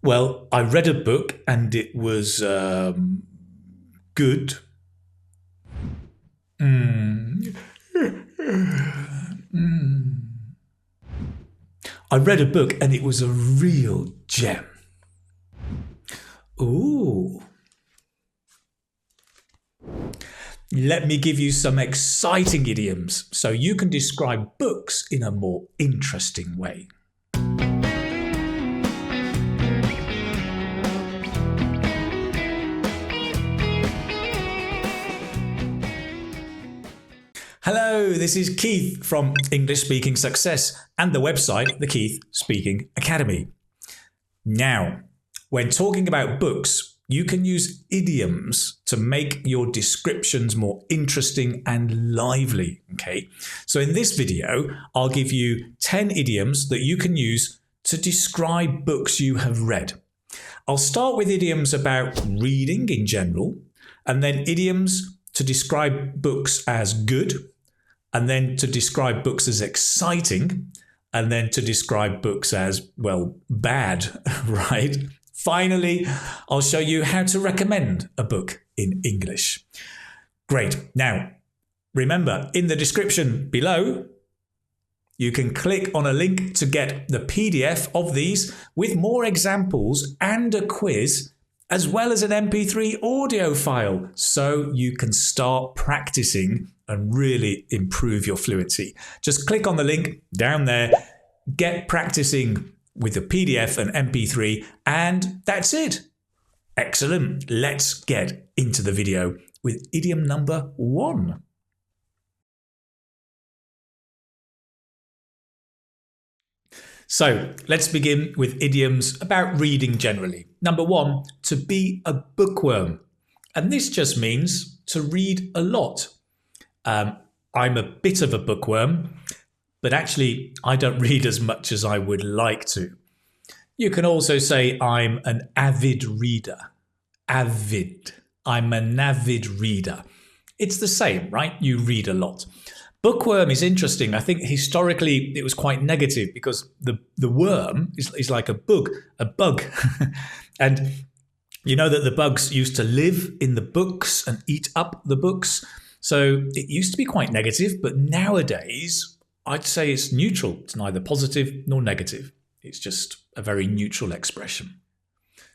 Well, I read a book and it was good. Mm. Mm. I read a book and it was a real gem. Ooh. Let me give you some exciting idioms so you can describe books in a more interesting way. Hello, this is Keith from English Speaking Success and the website, the Keith Speaking Academy. Now, when talking about books, you can use idioms to make your descriptions more interesting and lively, okay? So in this video, I'll give you 10 idioms that you can use to describe books you have read. I'll start with idioms about reading in general, and then idioms to describe books as good, and then to describe books as exciting, and then to describe books as, well, bad, right? Finally, I'll show you how to recommend a book in English. Great. Now, remember, in the description below, you can click on a link to get the PDF of these with more examples and a quiz, as well as an MP3 audio file, so you can start practicing and really improve your fluency. Just click on the link down there, get practicing with the PDF and MP3, and that's it. Excellent. Let's get into the video with idiom number 1. So let's begin with idioms about reading generally. Number 1, to be a bookworm. And this just means to read a lot. I'm a bit of a bookworm, but actually I don't read as much as I would like to. You can also say I'm an avid reader. Avid. I'm an avid reader. It's the same, right? You read a lot. Bookworm is interesting. I think historically it was quite negative because the worm is like a bug. And you know that the bugs used to live in the books and eat up the books. So it used to be quite negative, but nowadays I'd say it's neutral. It's neither positive nor negative. It's just a very neutral expression.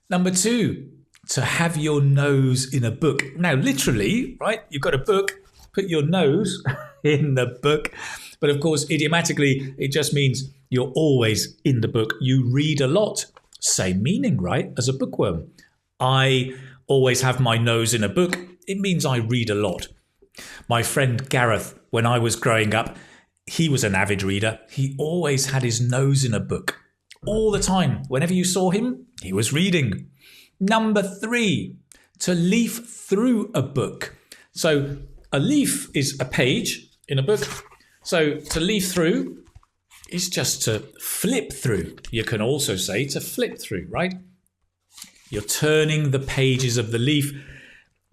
Number 2, to have your nose in a book. Now, literally, right, you've got a book, put your nose in the book. But of course, idiomatically, it just means you're always in the book. You read a lot. Same meaning, right, as a bookworm. I always have my nose in a book. It means I read a lot. My friend Gareth, when I was growing up, he was an avid reader. He always had his nose in a book. All the time. Whenever you saw him, he was reading. Number 3, to leaf through a book. So a leaf is a page in a book. So to leaf through is just to flip through. You can also say to flip through, right? You're turning the pages of the leaf.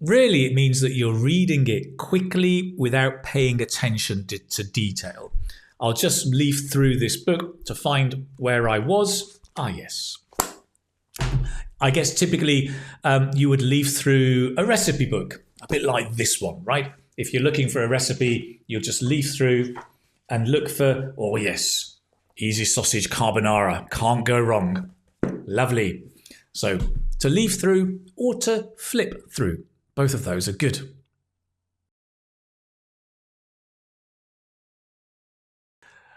Really, it means that you're reading it quickly without paying attention to detail. I'll just leaf through this book to find where I was. Ah, yes. I guess typically you would leaf through a recipe book, a bit like this one, right? If you're looking for a recipe, you'll just leaf through and look for, oh yes, easy sausage carbonara, can't go wrong. Lovely. So to leaf through or to flip through, both of those are good.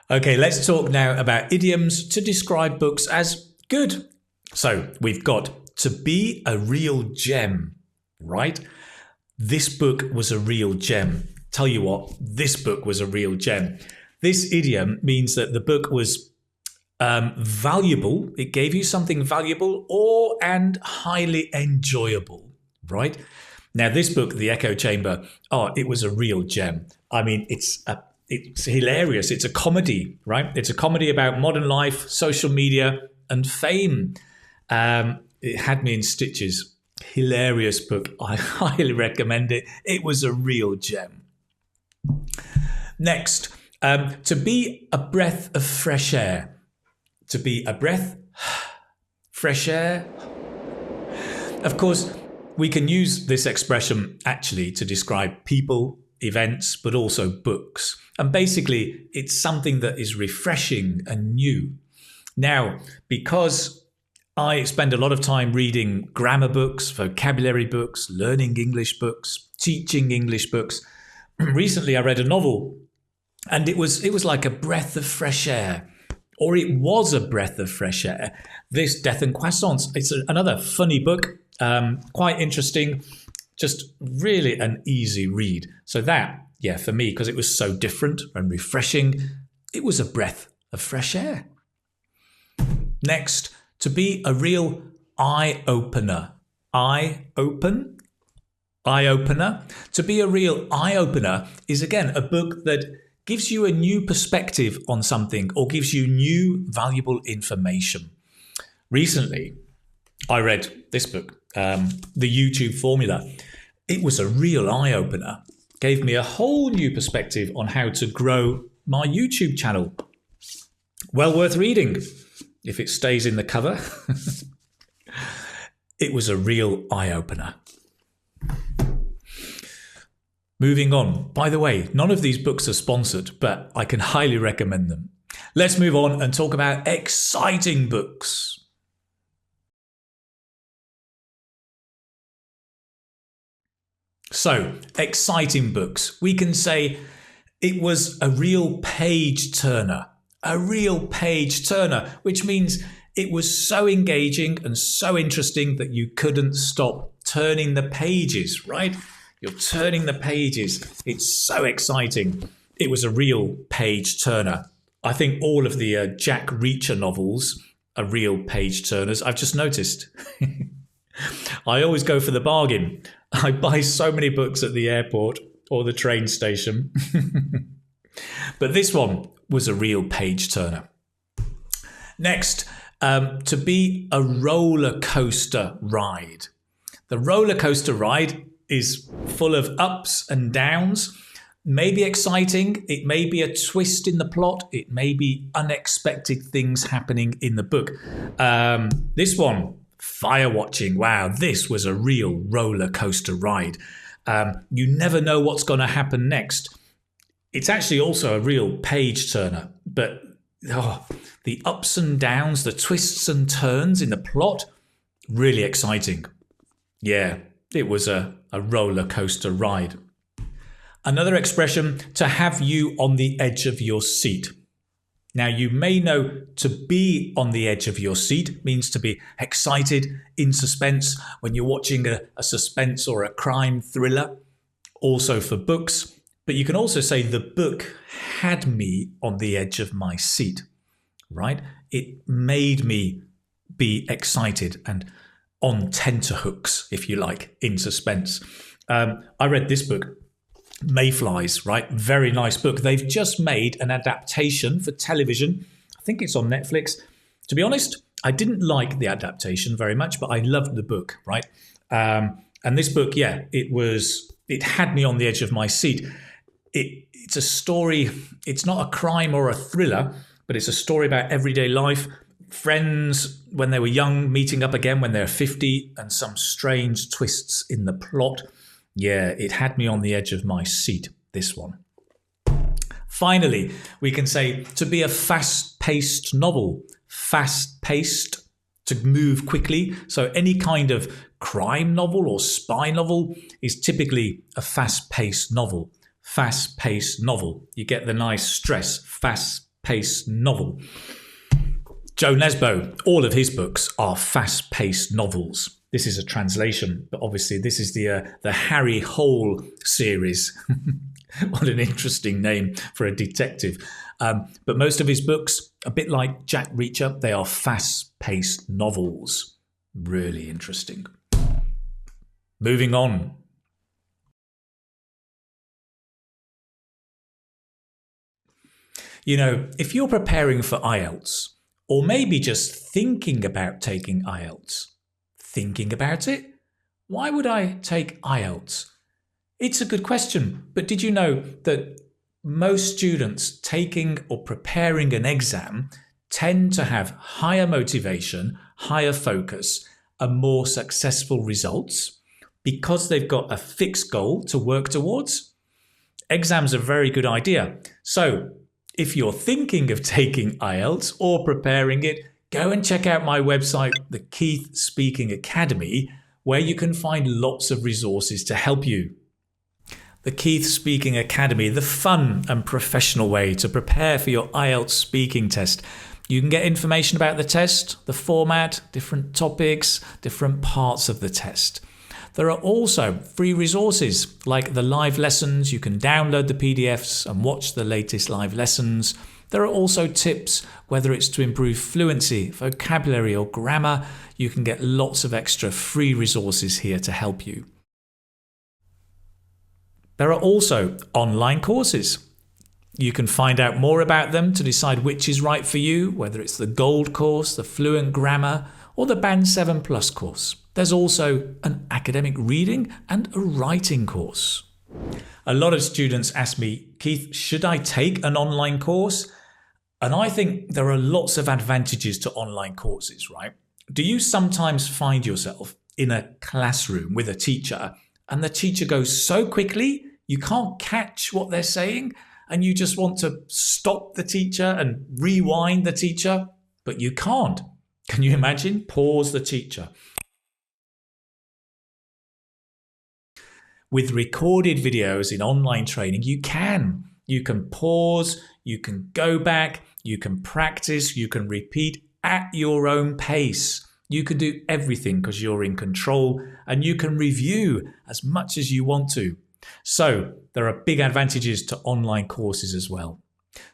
Okay, let's talk now about idioms to describe books as good. So we've got to be a real gem, right? This book was a real gem. Tell you what, this book was a real gem. This idiom means that the book was valuable. It gave you something valuable and highly enjoyable, right? Now, this book, The Echo Chamber, it was a real gem. I mean, it's hilarious. It's a comedy, right? It's a comedy about modern life, social media, and fame. It had me in stitches. Hilarious book. I highly recommend it. It was a real gem. Next, to be a breath of fresh air. To be a breath fresh air. Of course, we can use this expression actually to describe people, events, but also books. And basically, it's something that is refreshing and new. Now, because I spend a lot of time reading grammar books, vocabulary books, learning English books, teaching English books, recently I read a novel and it was like a breath of fresh air. Or it was a breath of fresh air. This Death and Croissants, it's another funny book, quite interesting, just really an easy read. So that, yeah, for me, because it was so different and refreshing, it was a breath of fresh air. Next, to be a real eye-opener. Eye-open? Eye-opener. To be a real eye-opener is, again, a book that gives you a new perspective on something or gives you new valuable information. Recently, I read this book, The YouTube Formula. It was a real eye-opener. Gave me a whole new perspective on how to grow my YouTube channel. Well worth reading, if it stays in the cover. It was a real eye-opener. Moving on. By the way, none of these books are sponsored, but I can highly recommend them. Let's move on and talk about exciting books. So, exciting books. We can say it was a real page turner. A real page turner, which means it was so engaging and so interesting that you couldn't stop turning the pages, right? You're turning the pages. It's so exciting. It was a real page turner. I think all of the Jack Reacher novels are real page turners. I've just noticed. I always go for the bargain. I buy so many books at the airport or the train station. But this one was a real page turner. Next, to be a roller coaster ride. The roller coaster ride is full of ups and downs, maybe exciting, it may be a twist in the plot, it may be unexpected things happening in the book. This one, fire watching, wow, this was a real roller coaster ride. You never know what's going to happen next. It's actually also a real page turner, but the ups and downs, the twists and turns in the plot, really exciting. Yeah, it was a roller coaster ride. Another expression, to have you on the edge of your seat. Now, you may know to be on the edge of your seat means to be excited, in suspense, when you're watching a suspense or a crime thriller. Also for books, but you can also say the book had me on the edge of my seat, right? It made me be excited and on tenterhooks, if you like, in suspense. I read this book, Mayflies, right? Very nice book. They've just made an adaptation for television. I think it's on Netflix. To be honest, I didn't like the adaptation very much, but I loved the book, right? And this book, yeah, it had me on the edge of my seat. It's a story, it's not a crime or a thriller, but it's a story about everyday life. Friends, when they were young, meeting up again when they're 50, and some strange twists in the plot. Yeah, it had me on the edge of my seat, this one. Finally, we can say to be a fast-paced novel. Fast-paced, to move quickly. So any kind of crime novel or spy novel is typically a fast-paced novel. Fast-paced novel. You get the nice stress, fast-paced novel. Joe Nesbo, all of his books are fast-paced novels. This is a translation, but obviously this is the Harry Hole series. What an interesting name for a detective. But most of his books, a bit like Jack Reacher, they are fast-paced novels. Really interesting. Moving on. You know, if you're preparing for IELTS, or maybe just thinking about taking IELTS, thinking about it? Why would I take IELTS? It's a good question, but did you know that most students taking or preparing an exam tend to have higher motivation, higher focus, and more successful results because they've got a fixed goal to work towards. Exams are a very good idea. So if you're thinking of taking IELTS or preparing it, go and check out my website, the Keith Speaking Academy, where you can find lots of resources to help you. The Keith Speaking Academy, the fun and professional way to prepare for your IELTS speaking test. You can get information about the test, the format, different topics, different parts of the test. There are also free resources like the live lessons. You can download the PDFs and watch the latest live lessons. There are also tips, whether it's to improve fluency, vocabulary or grammar. You can get lots of extra free resources here to help you. There are also online courses. You can find out more about them to decide which is right for you, whether it's the Gold course, the Fluent Grammar, or the Band 7 Plus course. There's also an academic reading and a writing course. A lot of students ask me, Keith, should I take an online course? And I think there are lots of advantages to online courses, right? Do you sometimes find yourself in a classroom with a teacher and the teacher goes so quickly you can't catch what they're saying and you just want to stop the teacher and rewind the teacher, but you can't? Can you imagine? Pause the teacher. With recorded videos in online training, you can. You can pause, you can go back, you can practice, you can repeat at your own pace. You can do everything because you're in control and you can review as much as you want to. So there are big advantages to online courses as well.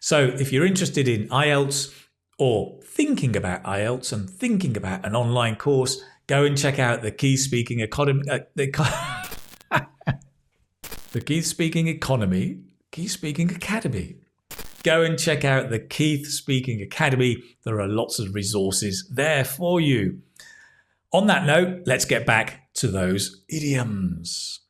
So if you're interested in IELTS or thinking about IELTS and thinking about an online course, go and check out the Keith Speaking Academy. The Keith Speaking Academy. Go and check out the Keith Speaking Academy. There are lots of resources there for you. On that note, let's get back to those idioms.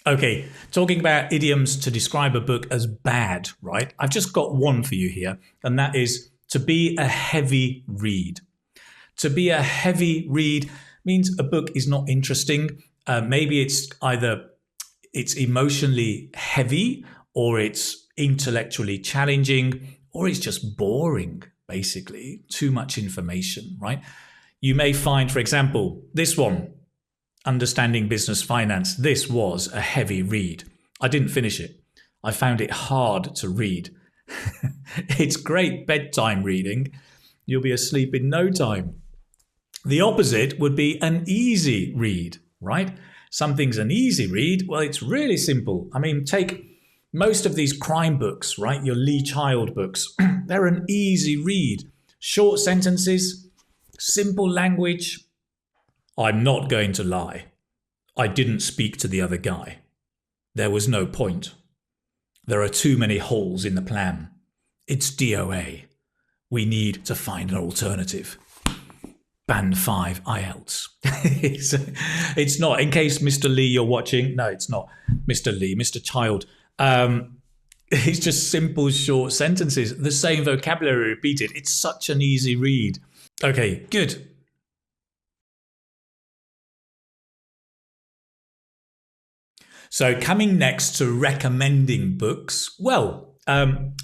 Okay, talking about idioms to describe a book as bad, right? I've just got one for you here, and that is to be a heavy read. To be a heavy read means a book is not interesting. Maybe it's either it's emotionally heavy, or it's intellectually challenging, or it's just boring, basically. Too much information, right? You may find, for example, this one, Understanding Business Finance. This was a heavy read. I didn't finish it. I found it hard to read. It's great bedtime reading. You'll be asleep in no time. The opposite would be an easy read, right? Something's an easy read. Well, it's really simple. I mean, take most of these crime books, right? Your Lee Child books. They're an easy read. Short sentences, simple language. I'm not going to lie. I didn't speak to the other guy. There was no point. There are too many holes in the plan. It's DOA. We need to find an alternative. Band 5 IELTS. It's not, in case Mr. Lee you're watching. No, it's not Mr. Lee, Mr. Child. It's just simple, short sentences. The same vocabulary repeated. It's such an easy read. Okay, good. So coming next to recommending books, well,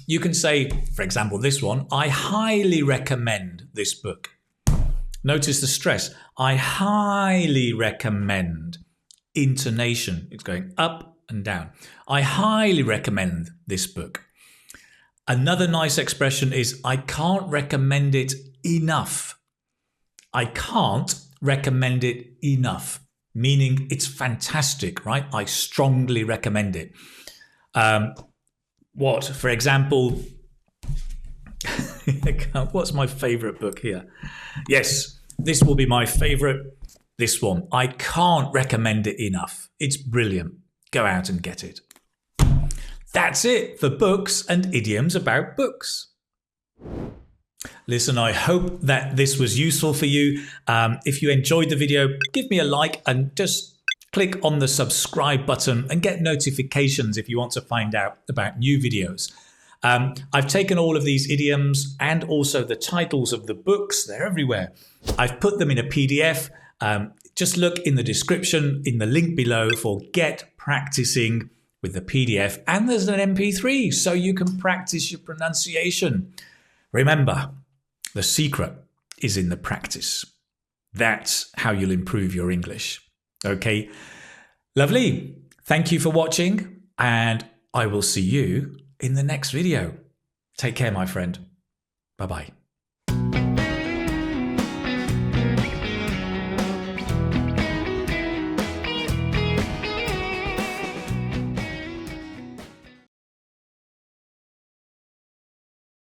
you can say, for example, this one, I highly recommend this book. Notice the stress. I highly recommend. Intonation. It's going up and down. I highly recommend this book. Another nice expression is I can't recommend it enough. I can't recommend it enough. Meaning it's fantastic, right? I strongly recommend it. What, for example, what's my favorite book here? Yes, this will be my favorite. This one. I can't recommend it enough. It's brilliant. Go out and get it. That's it for books and idioms about books. Listen, I hope that this was useful for you. If you enjoyed the video, give me a like and just click on the subscribe button and get notifications if you want to find out about new videos. I've taken all of these idioms and also the titles of the books, they're everywhere. I've put them in a PDF. Just look in the description, in the link below for Get Practicing with the PDF. And there's an MP3 so you can practice your pronunciation. Remember, the secret is in the practice. That's how you'll improve your English. Okay, lovely. Thank you for watching, and I will see you in the next video. Take care, my friend. Bye-bye.